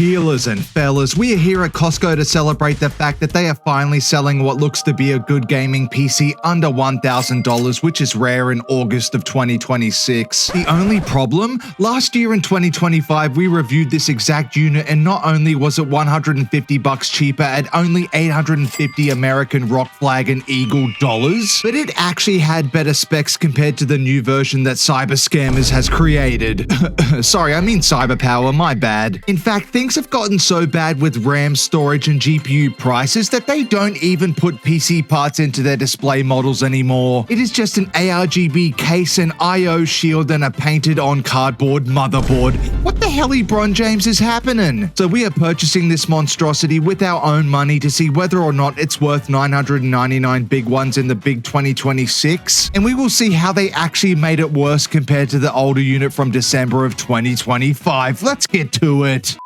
Sheilas and fellas, we are here at Costco to celebrate the fact that they are finally selling what looks to be a good gaming PC under $1,000, which is rare in August of 2026. The only problem? Last year in 2025, we reviewed this exact unit and not only was it $150 cheaper at only 850 American Rock Flag and Eagle dollars, but it actually had better specs compared to the new version that Cyber Scammers has created. Sorry, I mean CyberPower, my bad. In fact, things have gotten so bad with RAM, storage, and GPU prices that they don't even put PC parts into their display models anymore. It is just an ARGB case, an I/O shield, and a painted-on cardboard motherboard. What the hell, LeBron James, is happening? So we are purchasing this monstrosity with our own money to see whether or not it's worth 999 big ones in the big 2026, and we will see how they actually made it worse compared to the older unit from December of 2025. Let's get to it.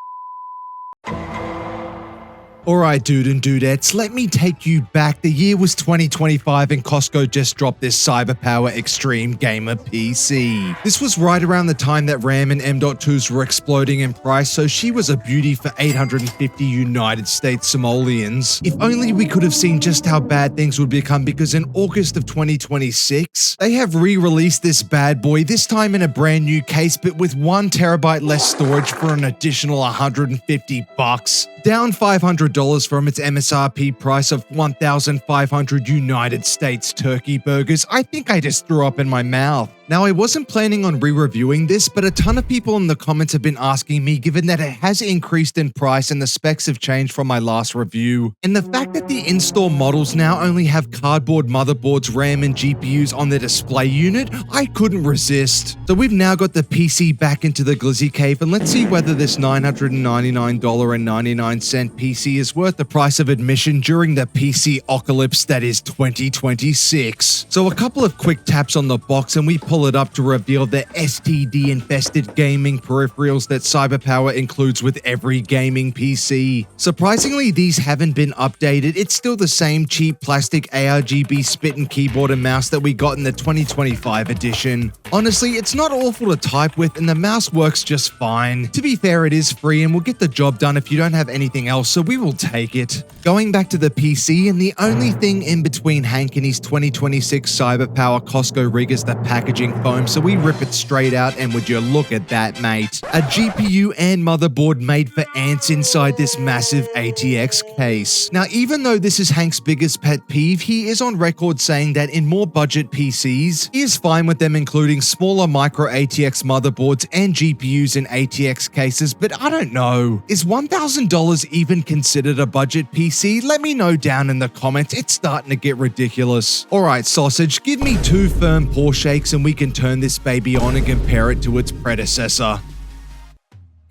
Alright dude and dudettes, let me take you back. The year was 2025 and Costco just dropped this CyberPower Xtreme Gamer PC. This was right around the time that RAM and M.2s were exploding in price, so she was a beauty for 850 United States simoleons. If only we could have seen just how bad things would become, because in August of 2026, they have re-released this bad boy, this time in a brand new case, but with 1 terabyte less storage for an additional $150. Down $500 from its MSRP price of 1,500 United States turkey burgers. I think I just threw up in my mouth. Now, I wasn't planning on re-reviewing this, but a ton of people in the comments have been asking me, given that it has increased in price and the specs have changed from my last review. And the fact that the in-store models now only have cardboard motherboards, RAM, and GPUs on the display unit, I couldn't resist. So we've now got the PC back into the glizzy cave, and let's see whether this $999.99 PC is worth the price of admission during the PC apocalypse that is 2026. So a couple of quick taps on the box and we pull it up to reveal the STD-infested gaming peripherals that CyberPower includes with every gaming PC. Surprisingly, these haven't been updated. It's still the same cheap plastic ARGB spit and keyboard and mouse that we got in the 2025 edition. Honestly, it's not awful to type with and the mouse works just fine. To be fair, it is free and will get the job done if you don't have anything else, so we will take it. Going back to the PC, and the only thing in between Hank and his 2026 CyberPower Costco rig is the packaging foam, so we rip it straight out, and would you look at that, mate. A GPU and motherboard made for ants inside this massive ATX case. Now, even though this is Hank's biggest pet peeve, he is on record saying that in more budget PCs, he is fine with them including smaller micro ATX motherboards and GPUs in ATX cases, but I don't know. Is $1,000 even considered a budget PC? Let me know down in the comments. It's starting to get ridiculous. Alright, sausage, give me 2 firm paw shakes and we can turn this baby on and compare it to its predecessor.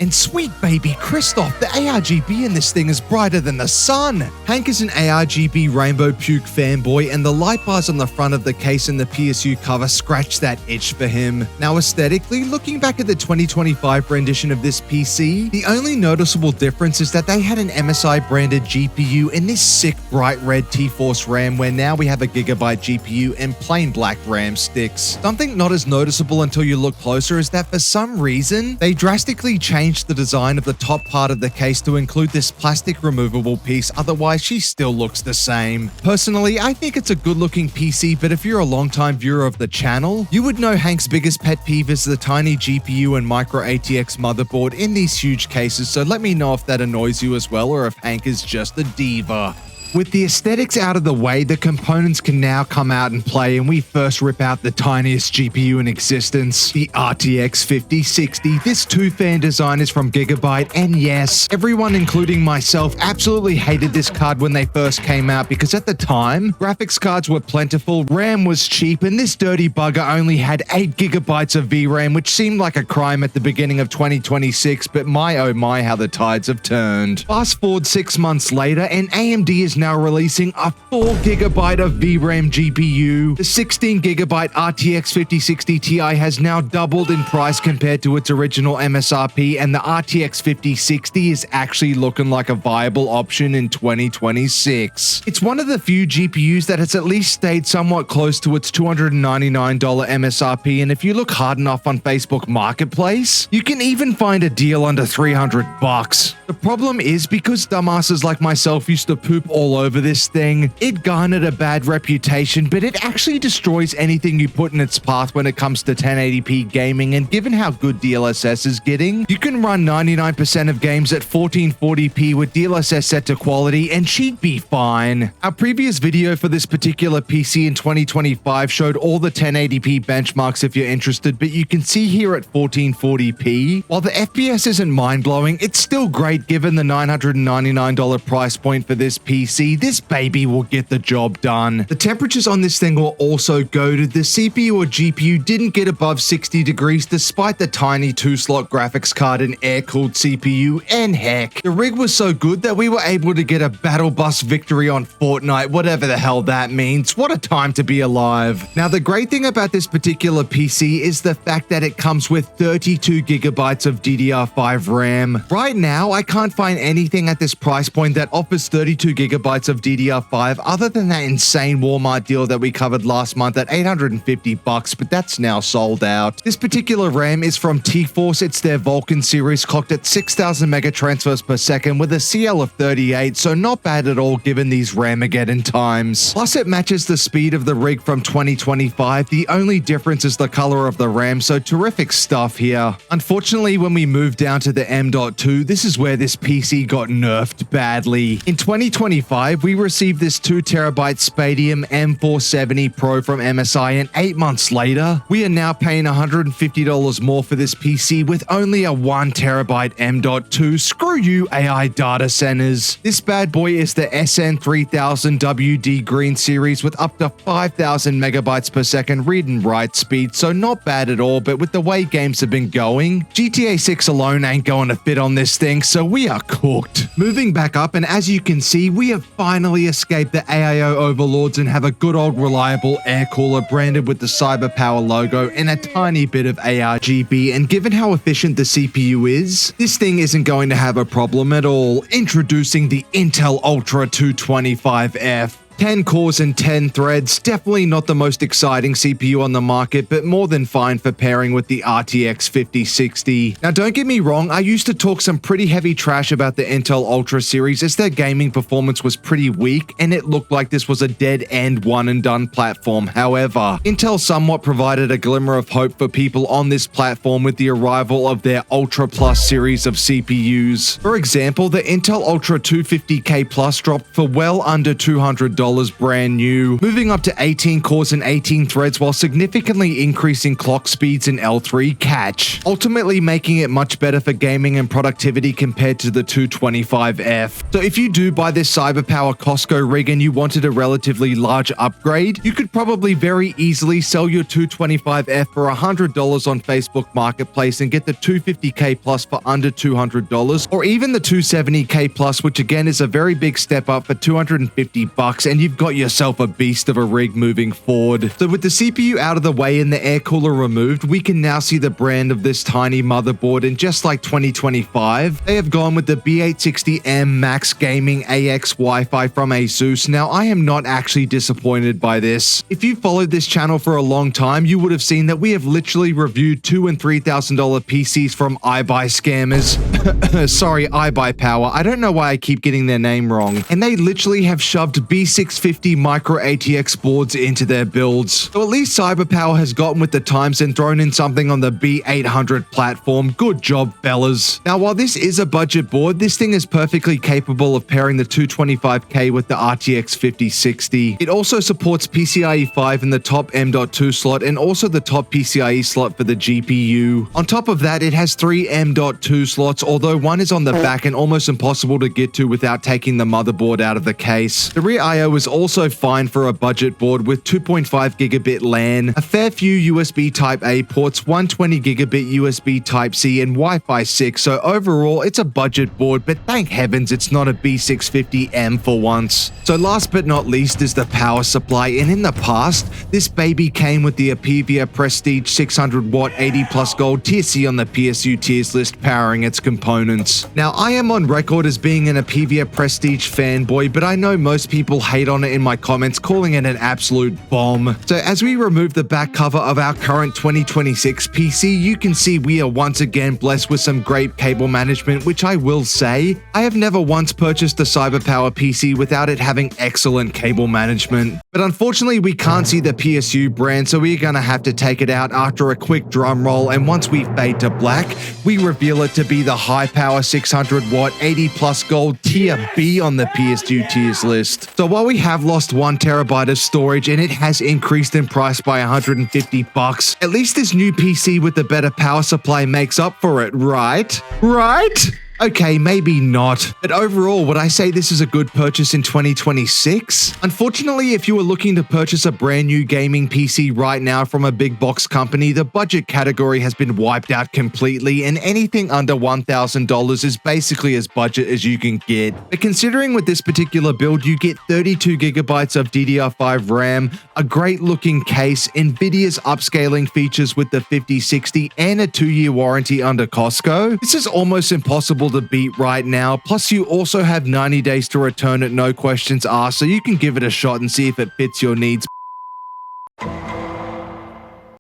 And sweet baby Christoph, the ARGB in this thing is brighter than the sun. Hank is an ARGB rainbow puke fanboy, and the light bars on the front of the case and the PSU cover scratch that itch for him. Now, aesthetically, looking back at the 2025 rendition of this PC, the only noticeable difference is that they had an MSI branded GPU in this sick bright red T-Force RAM, where now we have a gigabyte GPU and plain black RAM sticks. Something not as noticeable until you look closer is that for some reason, they drastically changed the design of the top part of the case to include this plastic removable piece, otherwise she still looks the same. Personally, I think it's a good looking PC, but if you're a long-time viewer of the channel, you would know Hank's biggest pet peeve is the tiny GPU and micro ATX motherboard in these huge cases, so let me know if that annoys you as well or if Hank is just a diva. With the aesthetics out of the way, the components can now come out and play, and we first rip out the tiniest GPU in existence, the RTX 5060. This 2-fan design is from Gigabyte, and yes, everyone including myself absolutely hated this card when they first came out because at the time, graphics cards were plentiful, RAM was cheap, and this dirty bugger only had 8 gigabytes of VRAM, which seemed like a crime at the beginning of 2026, but my oh my how the tides have turned. Fast forward 6 months later, and AMD is now releasing a 4 gigabyte of VRAM GPU. The 16 gigabyte RTX 5060 Ti has now doubled in price compared to its original MSRP, and the RTX 5060 is actually looking like a viable option in 2026. It's one of the few GPUs that has at least stayed somewhat close to its $299 MSRP, and if you look hard enough on Facebook Marketplace, you can even find a deal under $300. The problem is because dumbasses like myself used to poop all over this thing, it garnered a bad reputation, but it actually destroys anything you put in its path when it comes to 1080p gaming, and given how good DLSS is getting, you can run 99% of games at 1440p with DLSS set to quality and she'd be fine. Our previous video for this particular PC in 2025 showed all the 1080p benchmarks if you're interested, but you can see here at 1440p, while the FPS isn't mind-blowing, it's still great given the $999 price point for this PC. This baby will get the job done. The temperatures on this thing were also goated. The CPU or GPU didn't get above 60 degrees despite the tiny 2-slot graphics card and air-cooled CPU, and heck, the rig was so good that we were able to get a battle bus victory on Fortnite, whatever the hell that means. What a time to be alive. Now, the great thing about this particular PC is the fact that it comes with 32 gigabytes of DDR5 RAM. Right now, I can't find anything at this price point that offers 32 gigabytes of DDR5 other than that insane Walmart deal that we covered last month at $850, but that's now sold out. This particular RAM is from T-Force. It's their Vulcan series, clocked at 6,000 mega transfers per second with a CL of 38, so not bad at all given these Ramageddon times. Plus, it matches the speed of the rig from 2025. The only difference is the color of the RAM, so terrific stuff here. Unfortunately, when we moved down to the M.2, this is where this PC got nerfed badly. In 2025, we received this 2TB Spatium M470 Pro from MSI, and 8 months later, we are now paying $150 more for this PC with only a 1TB M.2. Screw you, AI data centers. This bad boy is the SN3000WD Green series with up to 5,000 megabytes per second read and write speed, so not bad at all, but with the way games have been going, GTA 6 alone ain't going to fit on this thing, so we are cooked. Moving back up, and as you can see, we have finally escaped the AIO overlords and have a good old reliable air cooler branded with the CyberPower logo and a tiny bit of ARGB, and given how efficient the CPU is, this thing isn't going to have a problem at all. Introducing the Intel Ultra 225F. 10 cores and 10 threads, definitely not the most exciting CPU on the market, but more than fine for pairing with the RTX 5060. Now, don't get me wrong, I used to talk some pretty heavy trash about the Intel Ultra series as their gaming performance was pretty weak and it looked like this was a dead-end one-and-done platform. However, Intel somewhat provided a glimmer of hope for people on this platform with the arrival of their Ultra Plus series of CPUs. For example, the Intel Ultra 250K Plus dropped for well under $200 brand new, moving up to 18 cores and 18 threads while significantly increasing clock speeds in L3 catch, ultimately making it much better for gaming and productivity compared to the 225F. So if you do buy this CyberPower Costco rig and you wanted a relatively large upgrade, you could probably very easily sell your 225F for $100 on Facebook Marketplace and get the 250K Plus for under $200, or even the 270K Plus, which again is a very big step up for $250, and you've got yourself a beast of a rig moving forward. So with the CPU out of the way and the air cooler removed, we can now see the brand of this tiny motherboard, and just like 2025, they have gone with the B860M Max Gaming AX Wi-Fi from ASUS. Now, I am not actually disappointed by this. If you followed this channel for a long time, you would have seen that we have literally reviewed $2,000 and $3,000 PCs from iBuy scammers. Sorry, iBUYPOWER. I don't know why I keep getting their name wrong. And they literally have shoved B650 micro ATX boards into their builds. So at least CyberPower has gotten with the times and thrown in something on the B800 platform. Good job, fellas. Now, while this is a budget board, this thing is perfectly capable of pairing the 225K with the RTX 5060. It also supports PCIe 5 in the top M.2 slot and also the top PCIe slot for the GPU. On top of that, it has 3 M.2 slots, although one is on the back and almost impossible to get to without taking the motherboard out of the case. The rear I/O is also fine for a budget board with 2.5 gigabit LAN, a fair few USB Type-A ports, 120 gigabit USB Type-C, and Wi-Fi 6, so overall it's a budget board, but thank heavens it's not a B650M for once. So last but not least is the power supply, and in the past, this baby came with the Apevia Prestige 600 watt 80 plus gold Tier C on the PSU tiers list powering its components. Now, I am on record as being an Apevia Prestige fanboy, but I know most people hate hate on it in my comments, calling it an absolute bomb. So as we remove the back cover of our current 2026 PC, you can see we are once again blessed with some great cable management, which I will say, I have never once purchased a CyberPowerPC without it having excellent cable management. But unfortunately, we can't see the PSU brand, so we're gonna have to take it out after a quick drum roll, and once we fade to black, we reveal it to be the high power 600 watt 80 plus gold tier B on the PSU tiers list. So while we have lost 1 terabyte of storage and it has increased in price by $150, at least this new PC with the better power supply makes up for it, right? Right? Okay, maybe not, but overall, would I say this is a good purchase in 2026? Unfortunately, if you are looking to purchase a brand new gaming PC right now from a big box company, the budget category has been wiped out completely, and anything under $1,000 is basically as budget as you can get. But considering with this particular build, you get 32 gigabytes of DDR5 RAM, a great looking case, Nvidia's upscaling features with the 5060, and a 2-year warranty under Costco, this is almost impossible to beat right now. Plus, you also have 90 days to return it, no questions asked, so you can give it a shot and see if it fits your needs.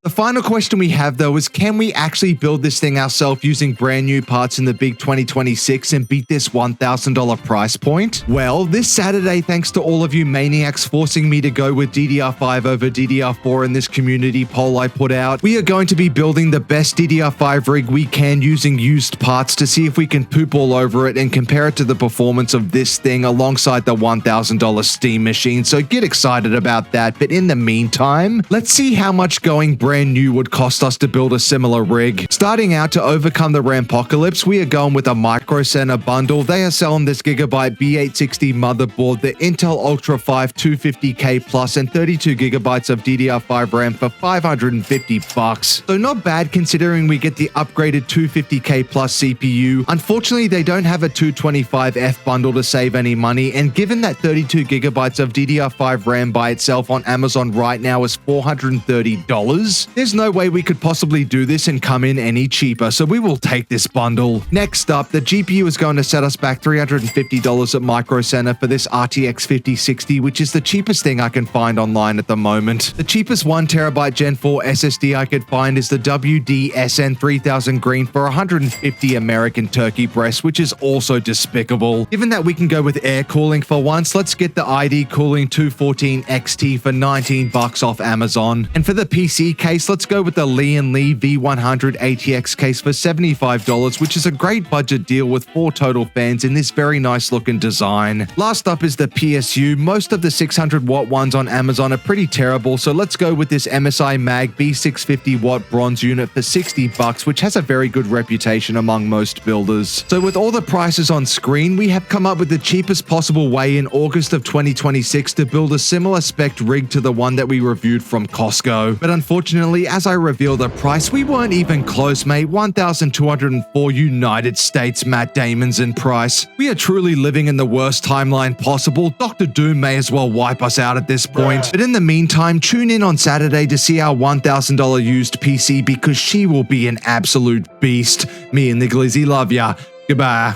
The final question we have though is, can we actually build this thing ourselves using brand new parts in the big 2026 and beat this $1,000 price point? Well, this Saturday, thanks to all of you maniacs forcing me to go with DDR5 over DDR4 in this community poll I put out, we are going to be building the best DDR5 rig we can using used parts to see if we can poop all over it and compare it to the performance of this thing alongside the $1,000 Steam machine, so get excited about that. But in the meantime, let's see how much going brand new would cost us to build a similar rig. Starting out, to overcome the Rampocalypse, we are going with a Micro Center bundle. They are selling this Gigabyte B860 motherboard, the Intel Ultra 5 250K Plus, and 32 gigabytes of DDR5 RAM for $550. So not bad considering we get the upgraded 250K Plus CPU. Unfortunately, they don't have a 225F bundle to save any money, and given that 32 gigabytes of DDR5 RAM by itself on Amazon right now is $430, there's no way we could possibly do this and come in any cheaper, so we will take this bundle. Next up, the GPU is going to set us back $350 at Micro Center for this RTX 5060, which is the cheapest thing I can find online at the moment. The cheapest 1TB Gen 4 SSD I could find is the WDSN 3000 Green for 150 American turkey breasts, which is also despicable. Given that we can go with air cooling for once, let's get the ID Cooling 214 XT for $19 off Amazon. And for the PC case, let's go with the Lee & Lee V100 ATX case for $75, which is a great budget deal with 4 total fans in this very nice looking design. Last up is the PSU. Most of the 600 watt ones on Amazon are pretty terrible, so let's go with this MSI Mag B650 watt bronze unit for $60, which has a very good reputation among most builders. So with all the prices on screen, we have come up with the cheapest possible way in August of 2026 to build a similar spec rig to the one that we reviewed from Costco. But unfortunately, as I reveal the price, we weren't even close, mate. 1,204 United States Matt Damons in price. We are truly living in the worst timeline possible. Dr. Doom may as well wipe us out at this point. But in the meantime, tune in on Saturday to see our $1,000 used PC, because she will be an absolute beast. Me and the Glizzy love ya. Goodbye.